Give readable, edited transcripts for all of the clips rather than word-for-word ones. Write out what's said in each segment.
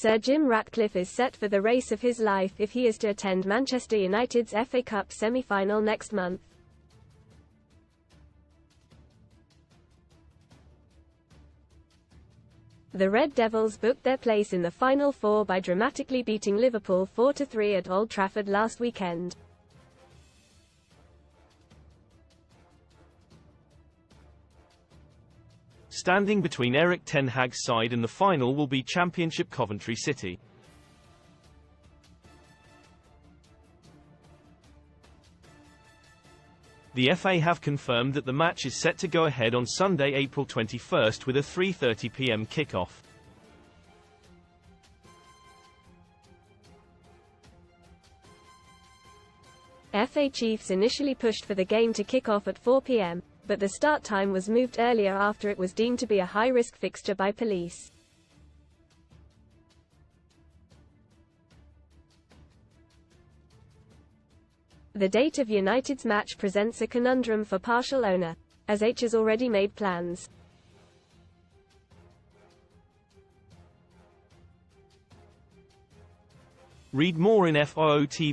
Sir Jim Ratcliffe is set for the race of his life if he is to attend Manchester United's FA Cup semi-final next month. The Red Devils booked their place in the Final Four by dramatically beating Liverpool 4-3 at Old Trafford last weekend. Standing between Erik ten Hag's side and the final will be Championship Coventry City. The FA have confirmed that the match is set to go ahead on Sunday, April 21st with a 3:30 p.m. kickoff. FA chiefs initially pushed for the game to kick off at 4 p.m, but the start time was moved earlier after it was deemed to be a high-risk fixture by police. The date of United's match presents a conundrum for partial owner, as H has already made plans. Read more in FOOTBALLLEAVE.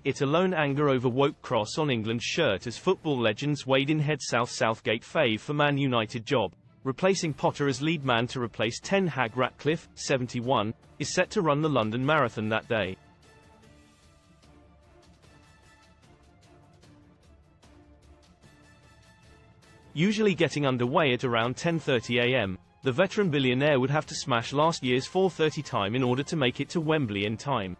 It alone anger over woke cross on England's shirt as football legends wade in head Southgate fave for Man United job. Replacing Potter as lead man to replace Ten Hag. Ratcliffe, 71, is set to run the London Marathon that day. Usually getting underway at around 10:30 a.m., the veteran billionaire would have to smash last year's 4:30 time in order to make it to Wembley in time.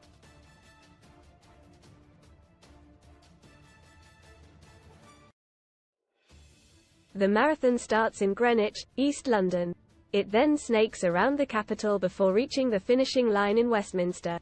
The marathon starts in Greenwich, East London. It then snakes around the capital before reaching the finishing line in Westminster.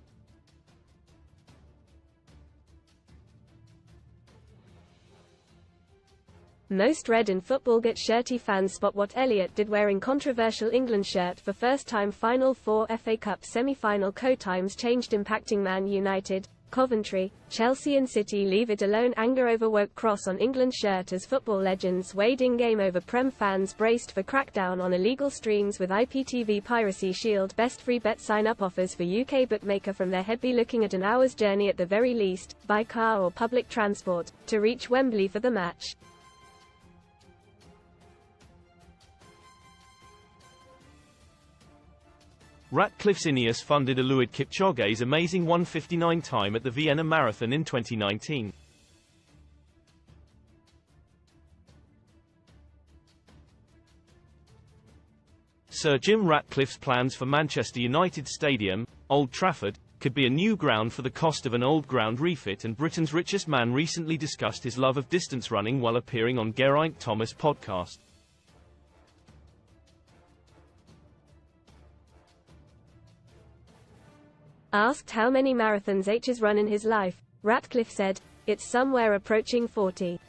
Most red in football get shirty fans spot what Elliott did wearing controversial England shirt for first-time Final Four FA Cup semi-final co-times changed impacting Man United, Coventry, Chelsea and City leave it alone anger over woke cross on England shirt as football legends wade in game over Prem fans braced for crackdown on illegal streams with IPTV piracy shield best free bet sign-up offers for UK bookmaker from their head be looking at an hour's journey at the very least, by car or public transport, to reach Wembley for the match. Ratcliffe's Ineos funded Eliud Kipchoge's amazing 1:59 time at the Vienna Marathon in 2019. Sir Jim Ratcliffe's plans for Manchester United Stadium, Old Trafford, could be a new ground for the cost of an old ground refit, and Britain's richest man recently discussed his love of distance running while appearing on Geraint Thomas' podcast. Asked how many marathons H has run in his life, Ratcliffe said, "It's somewhere approaching 40.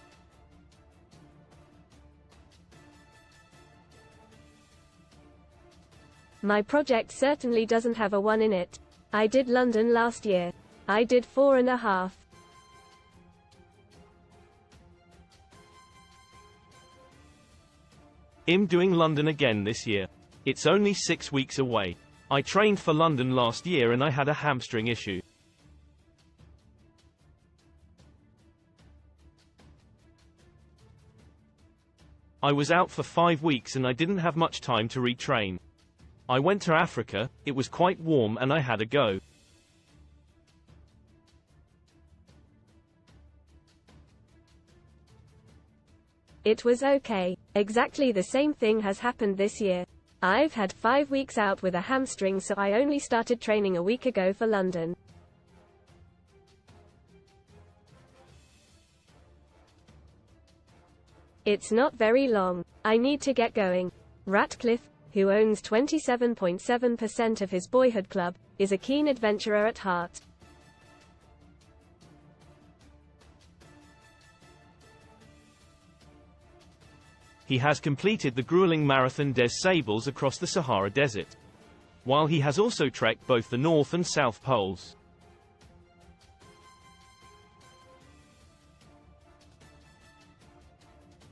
My project certainly doesn't have a 1 in it. I did London last year. I did 4.5. I'm doing London again this year. It's only 6 weeks away. I trained for London last year and I had a hamstring issue. I was out for 5 weeks and I didn't have much time to retrain. I went to Africa, it was quite warm and I had a go. It was okay. Exactly the same thing has happened this year. I've had 5 weeks out with a hamstring, so I only started training a week ago for London. It's not very long. I need to get going. Ratcliffe, who owns 27.7% of his boyhood club, is a keen adventurer at heart. He has completed the grueling Marathon des Sables across the Sahara Desert, while he has also trekked both the North and South Poles.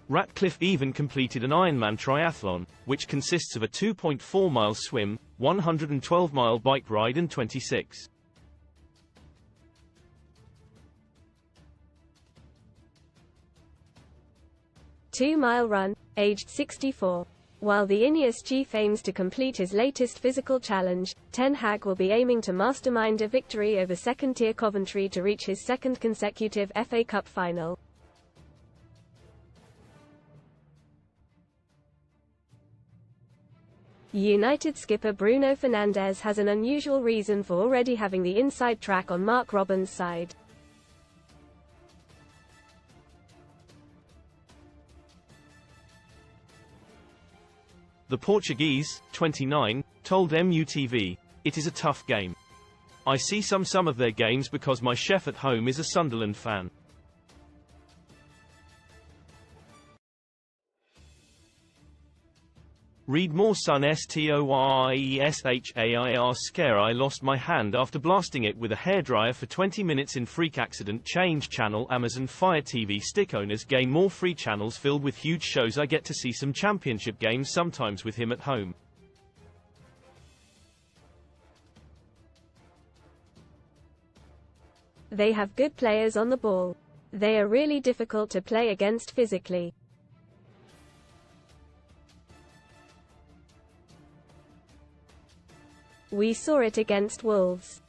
Ratcliffe even completed an Ironman triathlon, which consists of a 2.4-mile swim, 112-mile bike ride and 26 2-mile run, aged 64. While the Ineos chief aims to complete his latest physical challenge, Ten Hag will be aiming to mastermind a victory over second-tier Coventry to reach his second consecutive FA Cup final. United skipper Bruno Fernandes has an unusual reason for already having the inside track on Mark Robben's side. The Portuguese, 29, told MUTV, "It is a tough game. I see some of their games because my chef at home is a Sunderland fan. Read more Sun STORIESHAIR scare. I lost my hand after blasting it with a hairdryer for 20 minutes in freak accident. Change channel. Amazon Fire TV stick owners gain more free channels filled with huge shows. I get to see some championship games sometimes with him at home. They have good players on the ball. They are really difficult to play against physically. We saw it against Wolves.